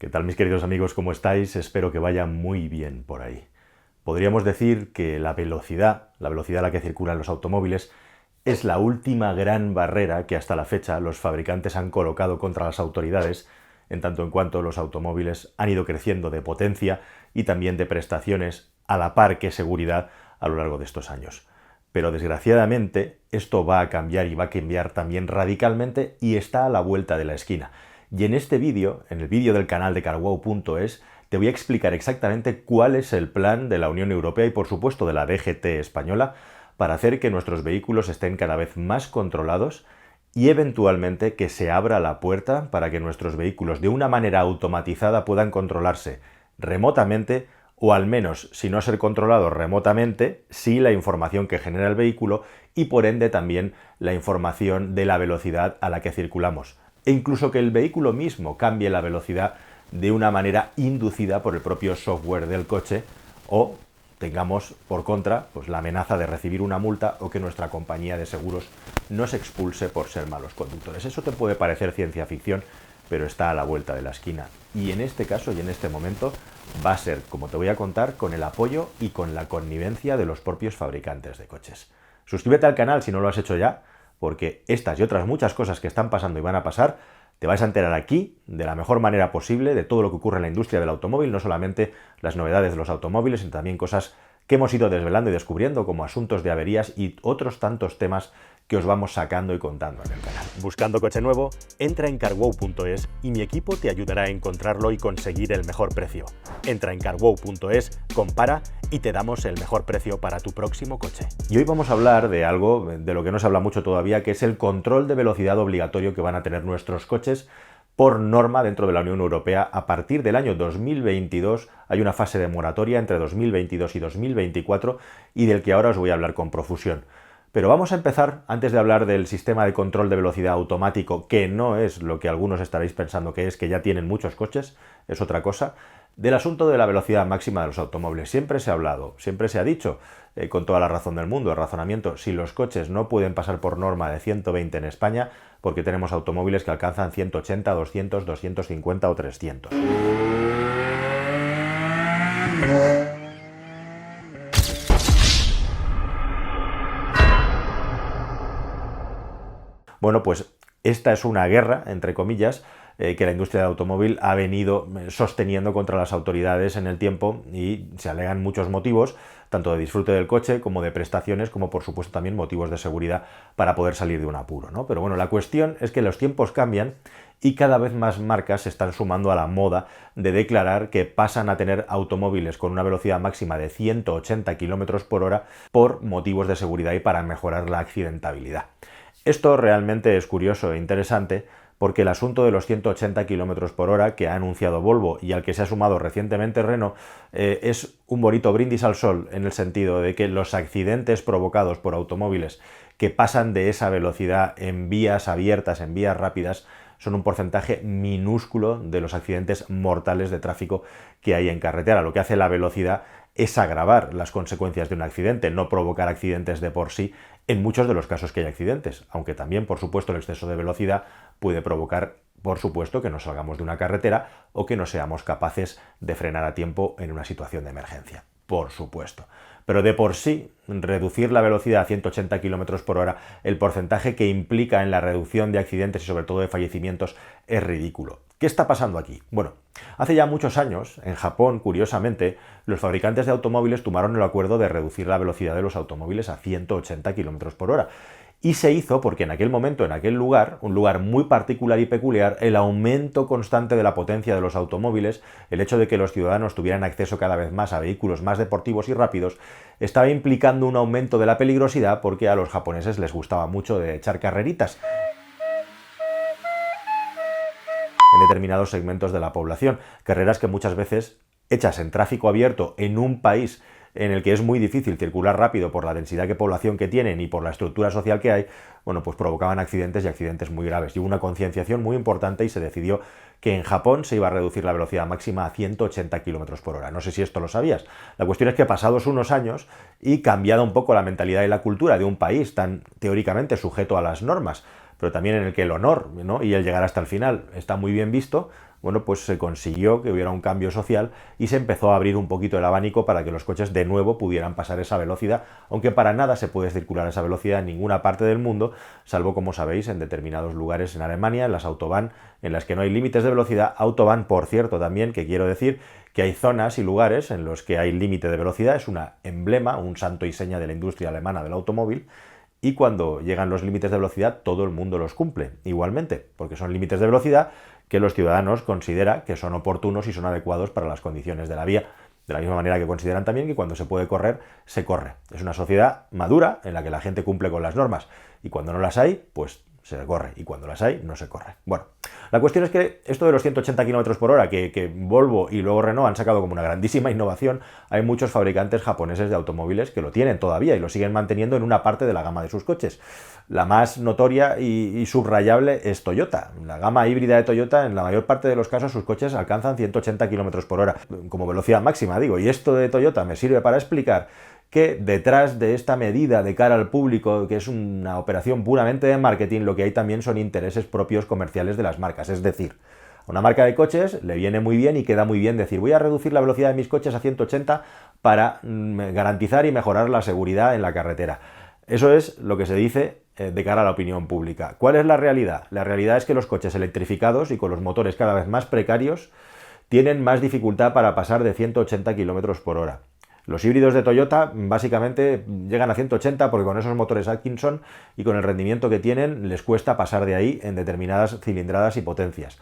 ¿Qué tal, mis queridos amigos? ¿Cómo estáis? Espero que vaya muy bien por ahí. Podríamos decir que la velocidad a la que circulan los automóviles es la última gran barrera que hasta la fecha los fabricantes han colocado contra las autoridades, en tanto en cuanto los automóviles han ido creciendo de potencia y también de prestaciones a la par que seguridad a lo largo de estos años. Pero desgraciadamente esto va a cambiar y va a cambiar también radicalmente y está a la vuelta de la esquina. Y en este vídeo, en el vídeo del canal de carwow.es, te voy a explicar exactamente cuál es el plan de la Unión Europea y por supuesto de la DGT española para hacer que nuestros vehículos estén cada vez más controlados y eventualmente que se abra la puerta para que nuestros vehículos de una manera automatizada puedan controlarse remotamente o al menos, si no ser controlados remotamente, sí la información que genera el vehículo y por ende también la información de la velocidad a la que circulamos. E incluso que el vehículo mismo cambie la velocidad de una manera inducida por el propio software del coche o tengamos, por contra, pues la amenaza de recibir una multa o que nuestra compañía de seguros nos expulse por ser malos conductores. Eso te puede parecer ciencia ficción, pero está a la vuelta de la esquina. Y en este caso y en este momento va a ser, como te voy a contar, con el apoyo y con la connivencia de los propios fabricantes de coches. Suscríbete al canal si no lo has hecho ya, porque estas y otras muchas cosas que están pasando y van a pasar, te vais a enterar aquí de la mejor manera posible de todo lo que ocurre en la industria del automóvil, no solamente las novedades de los automóviles, sino también cosas que hemos ido desvelando y descubriendo, como asuntos de averías y otros tantos temas que os vamos sacando y contando en el canal. Buscando coche nuevo, entra en carwow.es y mi equipo te ayudará a encontrarlo y conseguir el mejor precio. Entra en carwow.es, compara y te damos el mejor precio para tu próximo coche. Y hoy vamos a hablar de algo de lo que no se habla mucho todavía, que es el control de velocidad obligatorio que van a tener nuestros coches por norma dentro de la Unión Europea. A partir del año 2022 hay una fase de moratoria entre 2022 y 2024 y del que ahora os voy a hablar con profusión. Pero vamos a empezar, antes de hablar del sistema de control de velocidad automático, que no es lo que algunos estaréis pensando que es, que ya tienen muchos coches, es otra cosa, del asunto de la velocidad máxima de los automóviles. Siempre se ha hablado, siempre se ha dicho, con toda la razón del mundo, el razonamiento, si los coches no pueden pasar por norma de 120 en España, porque tenemos automóviles que alcanzan 180, 200, 250 o 300. Bueno, pues esta es una guerra, entre comillas, que la industria del automóvil ha venido sosteniendo contra las autoridades en el tiempo y se alegan muchos motivos, tanto de disfrute del coche como de prestaciones, como por supuesto también motivos de seguridad para poder salir de un apuro, ¿no? Pero bueno, la cuestión es que los tiempos cambian y cada vez más marcas se están sumando a la moda de declarar que pasan a tener automóviles con una velocidad máxima de 180 km por hora por motivos de seguridad y para mejorar la accidentabilidad. Esto realmente es curioso e interesante porque el asunto de los 180 km por hora que ha anunciado Volvo y al que se ha sumado recientemente Renault es un bonito brindis al sol, en el sentido de que los accidentes provocados por automóviles que pasan de esa velocidad en vías abiertas, en vías rápidas, son un porcentaje minúsculo de los accidentes mortales de tráfico que hay en carretera. Lo que hace la velocidad es agravar las consecuencias de un accidente, no provocar accidentes de por sí en muchos de los casos que hay accidentes, aunque también, por supuesto, el exceso de velocidad puede provocar, por supuesto, que nos salgamos de una carretera o que no seamos capaces de frenar a tiempo en una situación de emergencia, por supuesto. Pero de por sí, reducir la velocidad a 180 km por hora, el porcentaje que implica en la reducción de accidentes y sobre todo de fallecimientos es ridículo. ¿Qué está pasando aquí? Bueno, hace ya muchos años, en Japón, curiosamente, los fabricantes de automóviles tomaron el acuerdo de reducir la velocidad de los automóviles a 180 km por hora. Y se hizo porque en aquel momento, en aquel lugar, un lugar muy particular y peculiar, el aumento constante de la potencia de los automóviles, el hecho de que los ciudadanos tuvieran acceso cada vez más a vehículos más deportivos y rápidos, estaba implicando un aumento de la peligrosidad porque a los japoneses les gustaba mucho de echar carreritas en determinados segmentos de la población, carreras que muchas veces, hechas en tráfico abierto en un país en el que es muy difícil circular rápido por la densidad de población que tienen y por la estructura social que hay, bueno, pues provocaban accidentes y accidentes muy graves. Y hubo una concienciación muy importante y se decidió que en Japón se iba a reducir la velocidad máxima a 180 km por hora. No sé si esto lo sabías. La cuestión es que pasados unos años y cambiada un poco la mentalidad y la cultura de un país tan teóricamente sujeto a las normas, pero también en el que el honor, ¿no?, y el llegar hasta el final está muy bien visto, bueno, pues se consiguió que hubiera un cambio social y se empezó a abrir un poquito el abanico para que los coches de nuevo pudieran pasar esa velocidad, aunque para nada se puede circular a esa velocidad en ninguna parte del mundo, salvo, como sabéis, en determinados lugares en Alemania, en las autobahn, en las que no hay límites de velocidad. Autobahn, por cierto, también, que quiero decir que hay zonas y lugares en los que hay límite de velocidad, es un emblema, un santo y seña de la industria alemana del automóvil, y cuando llegan los límites de velocidad todo el mundo los cumple igualmente, porque son límites de velocidad que los ciudadanos consideran que son oportunos y son adecuados para las condiciones de la vía. De la misma manera que consideran también que cuando se puede correr, se corre. Es una sociedad madura en la que la gente cumple con las normas, y cuando no las hay, pues se corre, y cuando las hay, no se corre. Bueno, la cuestión es que esto de los 180 km por hora que Volvo y luego Renault han sacado como una grandísima innovación, hay muchos fabricantes japoneses de automóviles que lo tienen todavía y lo siguen manteniendo en una parte de la gama de sus coches. La más notoria y subrayable es Toyota. La gama híbrida de Toyota, en la mayor parte de los casos, sus coches alcanzan 180 km por hora, como velocidad máxima, digo. Y esto de Toyota me sirve para explicar que detrás de esta medida de cara al público, que es una operación puramente de marketing, lo que hay también son intereses propios comerciales de las marcas. Es decir, a una marca de coches le viene muy bien y queda muy bien decir: voy a reducir la velocidad de mis coches a 180 para garantizar y mejorar la seguridad en la carretera. Eso es lo que se dice de cara a la opinión pública. ¿Cuál es la realidad? La realidad es que los coches electrificados y con los motores cada vez más precarios tienen más dificultad para pasar de 180 km por hora. Los híbridos de Toyota básicamente llegan a 180 porque con esos motores Atkinson y con el rendimiento que tienen les cuesta pasar de ahí en determinadas cilindradas y potencias.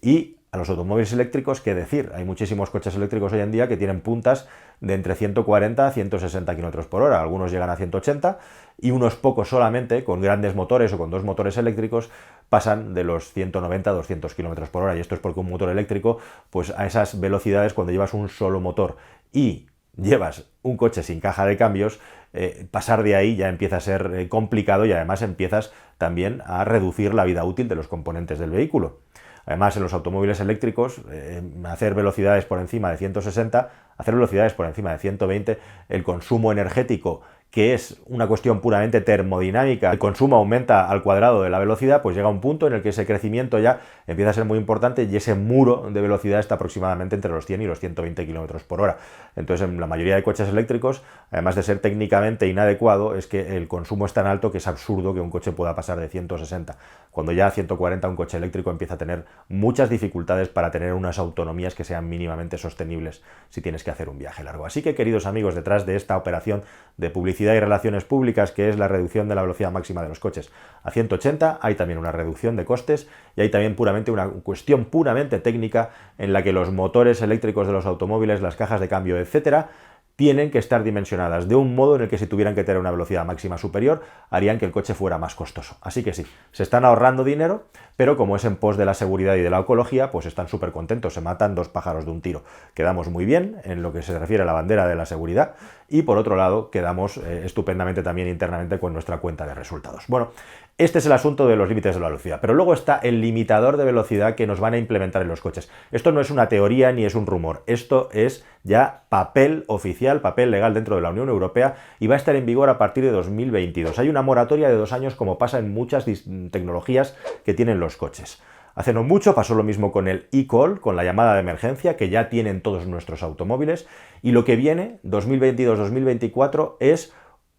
Y a los automóviles eléctricos, ¿qué decir? Hay muchísimos coches eléctricos hoy en día que tienen puntas de entre 140 a 160 km por hora. Algunos llegan a 180 y unos pocos solamente, con grandes motores o con dos motores eléctricos, pasan de los 190 a 200 km por hora. Y esto es porque un motor eléctrico, pues a esas velocidades, cuando llevas un solo motor y llevas un coche sin caja de cambios, pasar de ahí ya empieza a ser complicado, y además empiezas también a reducir la vida útil de los componentes del vehículo. Además, en los automóviles eléctricos, hacer velocidades por encima de 160, hacer velocidades por encima de 120, el consumo energético, que es una cuestión puramente termodinámica, el consumo aumenta al cuadrado de la velocidad, pues llega un punto en el que ese crecimiento ya empieza a ser muy importante y ese muro de velocidad está aproximadamente entre los 100 y los 120 km por hora. Entonces, en la mayoría de coches eléctricos, además de ser técnicamente inadecuado, es que el consumo es tan alto que es absurdo que un coche pueda pasar de 160. Cuando ya a 140 un coche eléctrico empieza a tener muchas dificultades para tener unas autonomías que sean mínimamente sostenibles si tienes que hacer un viaje largo. Así que, queridos amigos, detrás de esta operación de publicidad y relaciones públicas, que es la reducción de la velocidad máxima de los coches a 180, hay también una reducción de costes y hay también una cuestión puramente técnica en la que los motores eléctricos de los automóviles, las cajas de cambio, etcétera, tienen que estar dimensionadas de un modo en el que, si tuvieran que tener una velocidad máxima superior, harían que el coche fuera más costoso. Así que sí, se están ahorrando dinero, pero como es en pos de la seguridad y de la ecología, pues están súper contentos, se matan dos pájaros de un tiro. Quedamos muy bien en lo que se refiere a la bandera de la seguridad y, por otro lado, quedamos estupendamente también internamente con nuestra cuenta de resultados. Bueno, este es el asunto de los límites de la velocidad, pero luego está el limitador de velocidad que nos van a implementar en los coches. Esto no es una teoría ni es un rumor, esto es ya papel oficial, papel legal dentro de la Unión Europea, y va a estar en vigor a partir de 2022. Hay una moratoria de 2 años, como pasa en muchas tecnologías que tienen los coches. Hace no mucho pasó lo mismo con el eCall, con la llamada de emergencia, que ya tienen todos nuestros automóviles, y lo que viene, 2022-2024, es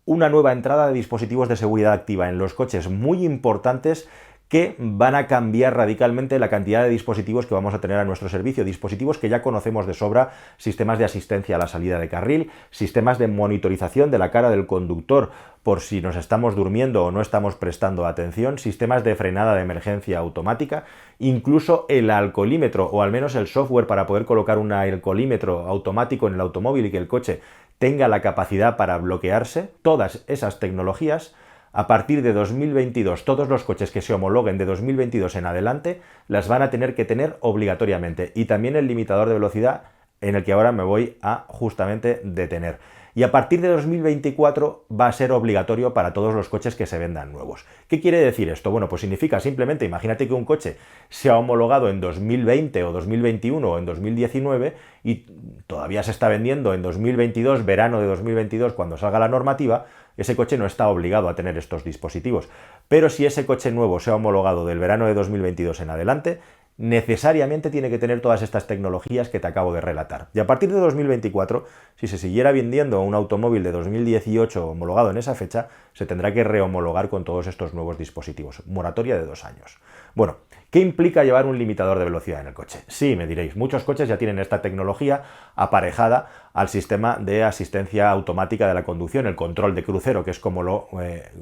una nueva entrada de dispositivos de seguridad activa en los coches muy importantes, que van a cambiar radicalmente la cantidad de dispositivos que vamos a tener a nuestro servicio, dispositivos que ya conocemos de sobra: sistemas de asistencia a la salida de carril, sistemas de monitorización de la cara del conductor por si nos estamos durmiendo o no estamos prestando atención, sistemas de frenada de emergencia automática, incluso el alcoholímetro, o al menos el software para poder colocar un alcoholímetro automático en el automóvil y que el coche tenga la capacidad para bloquearse. Todas esas tecnologías, a partir de 2022, todos los coches que se homologuen de 2022 en adelante las van a tener que tener obligatoriamente, y también el limitador de velocidad, en el que ahora me voy a justamente detener. Y a partir de 2024 va a ser obligatorio para todos los coches que se vendan nuevos. ¿Qué quiere decir esto? Bueno, pues significa simplemente, imagínate que un coche se ha homologado en 2020 o 2021 o en 2019 y todavía se está vendiendo en 2022, verano de 2022, cuando salga la normativa. Ese coche no está obligado a tener estos dispositivos. Pero si ese coche nuevo se ha homologado del verano de 2022 en adelante, necesariamente tiene que tener todas estas tecnologías que te acabo de relatar. Y a partir de 2024, si se siguiera vendiendo un automóvil de 2018 homologado en esa fecha, se tendrá que rehomologar con todos estos nuevos dispositivos. Moratoria de 2 años. Bueno, ¿qué implica llevar un limitador de velocidad en el coche? Sí, me diréis, muchos coches ya tienen esta tecnología aparejada al sistema de asistencia automática de la conducción, el control de crucero, que es como lo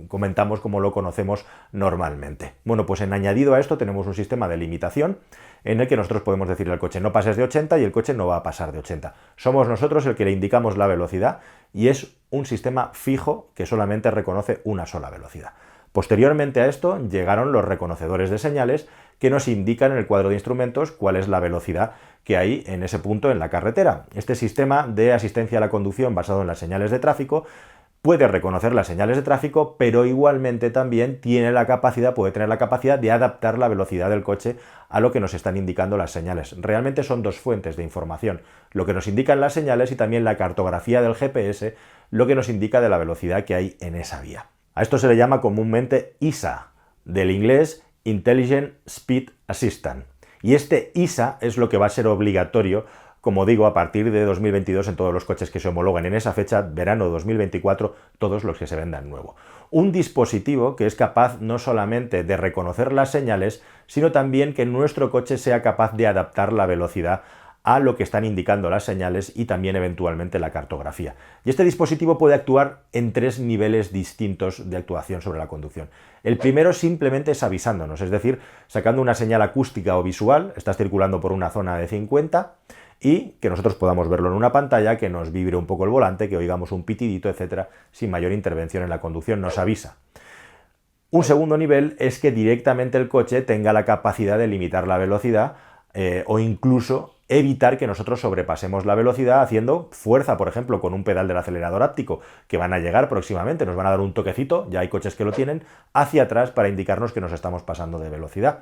comentamos, como lo conocemos normalmente. Bueno, pues en añadido a esto tenemos un sistema de limitación en el que nosotros podemos decirle al coche no pases de 80 y el coche no va a pasar de 80. Somos nosotros el que le indicamos la velocidad y es un sistema fijo que solamente reconoce una sola velocidad. Posteriormente a esto llegaron los reconocedores de señales que nos indican en el cuadro de instrumentos cuál es la velocidad que hay en ese punto en la carretera. Este sistema de asistencia a la conducción basado en las señales de tráfico puede reconocer las señales de tráfico, pero igualmente también puede tener la capacidad de adaptar la velocidad del coche a lo que nos están indicando las señales. Realmente son dos fuentes de información, lo que nos indican las señales y también la cartografía del GPS, lo que nos indica de la velocidad que hay en esa vía. A esto se le llama comúnmente ISA, del inglés Intelligent Speed Assistant. Y este ISA es lo que va a ser obligatorio, como digo, a partir de 2022 en todos los coches que se homologuen en esa fecha, verano 2024, todos los que se vendan nuevo. Un dispositivo que es capaz no solamente de reconocer las señales, sino también que nuestro coche sea capaz de adaptar la velocidad a lo que están indicando las señales y también eventualmente la cartografía. Y este dispositivo puede actuar en 3 niveles distintos de actuación sobre la conducción. El primero simplemente es avisándonos, es decir, sacando una señal acústica o visual, estás circulando por una zona de 50 y que nosotros podamos verlo en una pantalla, que nos vibre un poco el volante, que oigamos un pitidito, etcétera, sin mayor intervención en la conducción, nos avisa. Un segundo nivel es que directamente el coche tenga la capacidad de limitar la velocidad o incluso evitar que nosotros sobrepasemos la velocidad haciendo fuerza, por ejemplo, con un pedal del acelerador áptico, que van a llegar próximamente, nos van a dar un toquecito, ya hay coches que lo tienen, hacia atrás para indicarnos que nos estamos pasando de velocidad.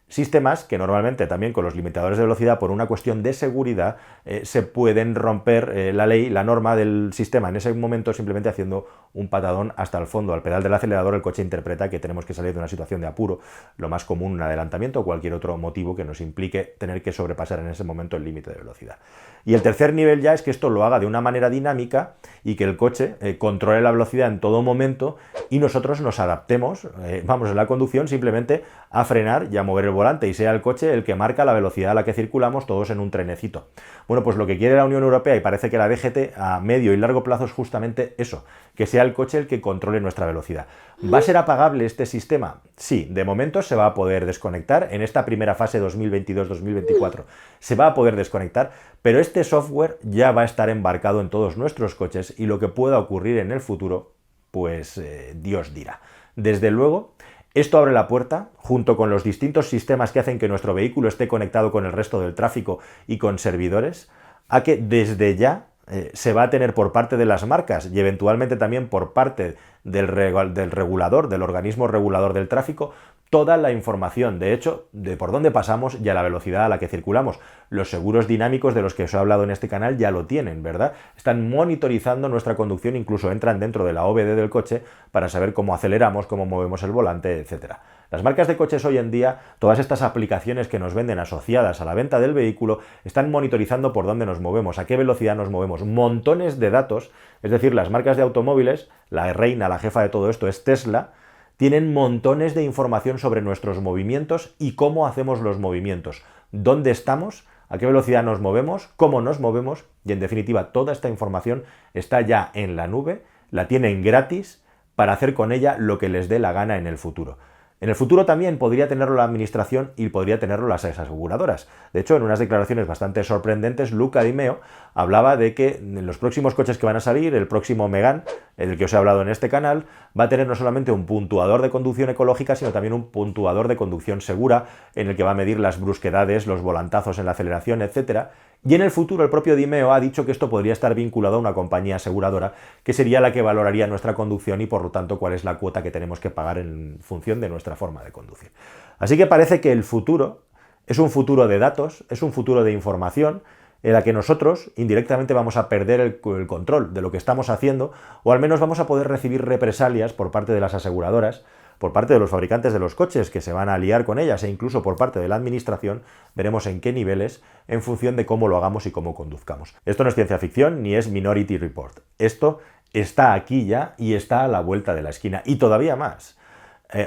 Sistemas que normalmente también con los limitadores de velocidad por una cuestión de seguridad se pueden romper la ley, la norma del sistema en ese momento simplemente haciendo un patadón hasta el fondo. Al pedal del acelerador el coche interpreta que tenemos que salir de una situación de apuro, lo más común un adelantamiento o cualquier otro motivo que nos implique tener que sobrepasar en ese momento el límite de velocidad. Y el tercer nivel ya es que esto lo haga de una manera dinámica y que el coche controle la velocidad en todo momento y nosotros nos adaptemos, vamos en la conducción simplemente a frenar y a mover el volante y sea el coche el que marca la velocidad a la que circulamos todos en un trenecito. Bueno, pues lo que quiere la Unión Europea y parece que la DGT a medio y largo plazo es justamente eso, que sea el coche el que controle nuestra velocidad. ¿Va a ser apagable este sistema? Sí, de momento se va a poder desconectar en esta primera fase 2022-2024. Se va a poder desconectar, pero este software ya va a estar embarcado en todos nuestros coches y lo que pueda ocurrir en el futuro, pues Dios dirá. Desde luego, esto abre la puerta, junto con los distintos sistemas que hacen que nuestro vehículo esté conectado con el resto del tráfico y con servidores, a que desde ya se va a tener por parte de las marcas y eventualmente también por parte del regulador, del organismo regulador del tráfico, toda la información, de hecho, de por dónde pasamos y a la velocidad a la que circulamos. Los seguros dinámicos de los que os he hablado en este canal ya lo tienen, ¿verdad? Están monitorizando nuestra conducción, incluso entran dentro de la OBD del coche para saber cómo aceleramos, cómo movemos el volante, etc. Las marcas de coches hoy en día, todas estas aplicaciones que nos venden asociadas a la venta del vehículo, están monitorizando por dónde nos movemos, a qué velocidad nos movemos, montones de datos, es decir, las marcas de automóviles, la reina, la jefa de todo esto es Tesla, tienen montones de información sobre nuestros movimientos y cómo hacemos los movimientos, dónde estamos, a qué velocidad nos movemos, cómo nos movemos y en definitiva toda esta información está ya en la nube, la tienen gratis para hacer con ella lo que les dé la gana en el futuro. En el futuro también podría tenerlo la administración y podría tenerlo las aseguradoras. De hecho, en unas declaraciones bastante sorprendentes, Luca Di Meo hablaba de que en los próximos coches que van a salir, el próximo Megane, del que os he hablado en este canal, va a tener no solamente un puntuador de conducción ecológica, sino también un puntuador de conducción segura, en el que va a medir las brusquedades, los volantazos en la aceleración, etc. Y en el futuro el propio Di Meo ha dicho que esto podría estar vinculado a una compañía aseguradora, que sería la que valoraría nuestra conducción y por lo tanto cuál es la cuota que tenemos que pagar en función de nuestra forma de conducir. Así que parece que el futuro es un futuro de datos, es un futuro de información, en la que nosotros indirectamente vamos a perder el control de lo que estamos haciendo, o al menos vamos a poder recibir represalias por parte de las aseguradoras por parte de los fabricantes de los coches que se van a liar con ellas e incluso por parte de la administración, veremos en qué niveles en función de cómo lo hagamos y cómo conduzcamos. Esto no es ciencia ficción ni es Minority Report. Esto está aquí ya y está a la vuelta de la esquina y todavía más.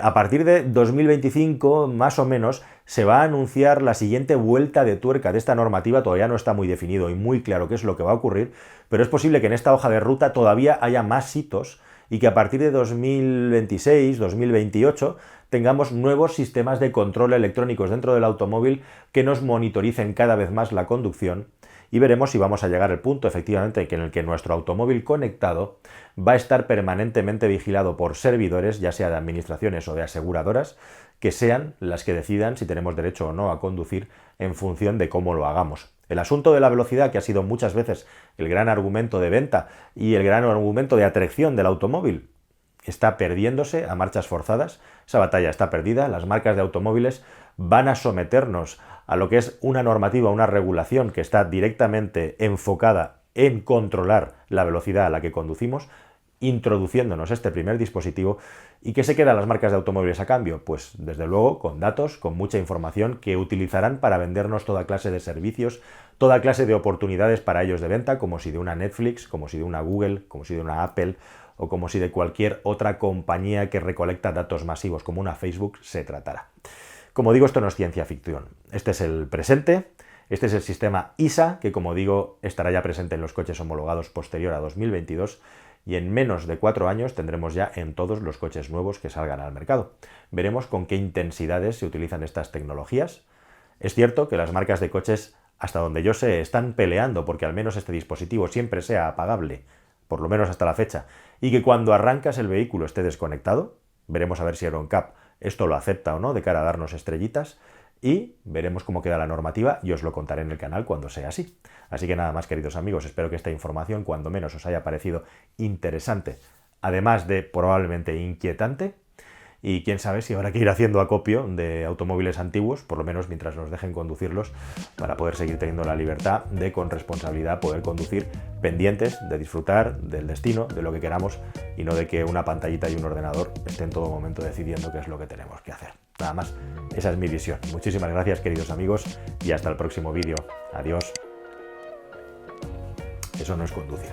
A partir de 2025, más o menos, se va a anunciar la siguiente vuelta de tuerca de esta normativa. Todavía no está muy definido y muy claro qué es lo que va a ocurrir, pero es posible que en esta hoja de ruta todavía haya más hitos y que a partir de 2026, 2028, tengamos nuevos sistemas de control electrónicos dentro del automóvil que nos monitoricen cada vez más la conducción. Y veremos si vamos a llegar al punto, efectivamente, en el que nuestro automóvil conectado va a estar permanentemente vigilado por servidores, ya sea de administraciones o de aseguradoras, que sean las que decidan si tenemos derecho o no a conducir en función de cómo lo hagamos. El asunto de la velocidad, que ha sido muchas veces el gran argumento de venta y el gran argumento de atracción del automóvil, está perdiéndose a marchas forzadas. Esa batalla está perdida. Las marcas de automóviles van a someternos a lo que es una normativa, una regulación que está directamente enfocada en controlar la velocidad a la que conducimos, introduciéndonos este primer dispositivo. ¿Y qué se quedan las marcas de automóviles a cambio? Pues desde luego con datos, con mucha información que utilizarán para vendernos toda clase de servicios, toda clase de oportunidades para ellos de venta, como si de una Netflix, como si de una Google, como si de una Apple o como si de cualquier otra compañía que recolecta datos masivos como una Facebook se tratara. Como digo, esto no es ciencia ficción. Este es el presente, este es el sistema ISA, que como digo estará ya presente en los coches homologados posterior a 2022 y en menos de 4 años tendremos ya en todos los coches nuevos que salgan al mercado. Veremos con qué intensidades se utilizan estas tecnologías. Es cierto que las marcas de coches, hasta donde yo sé, están peleando porque al menos este dispositivo siempre sea apagable, por lo menos hasta la fecha, y que cuando arrancas el vehículo esté desconectado. Veremos a ver si EuroNCAP esto lo acepta o no de cara a darnos estrellitas y veremos cómo queda la normativa y os lo contaré en el canal cuando sea así. Así que nada más, queridos amigos, espero que esta información cuando menos os haya parecido interesante, además de probablemente inquietante. Y quién sabe si habrá que ir haciendo acopio de automóviles antiguos, por lo menos mientras nos dejen conducirlos, para poder seguir teniendo la libertad de con responsabilidad poder conducir pendientes de disfrutar del destino, de lo que queramos y no de que una pantallita y un ordenador estén en todo momento decidiendo qué es lo que tenemos que hacer. Nada más, esa es mi visión. Muchísimas gracias, queridos amigos, y hasta el próximo vídeo. Adiós. Eso no es conducir.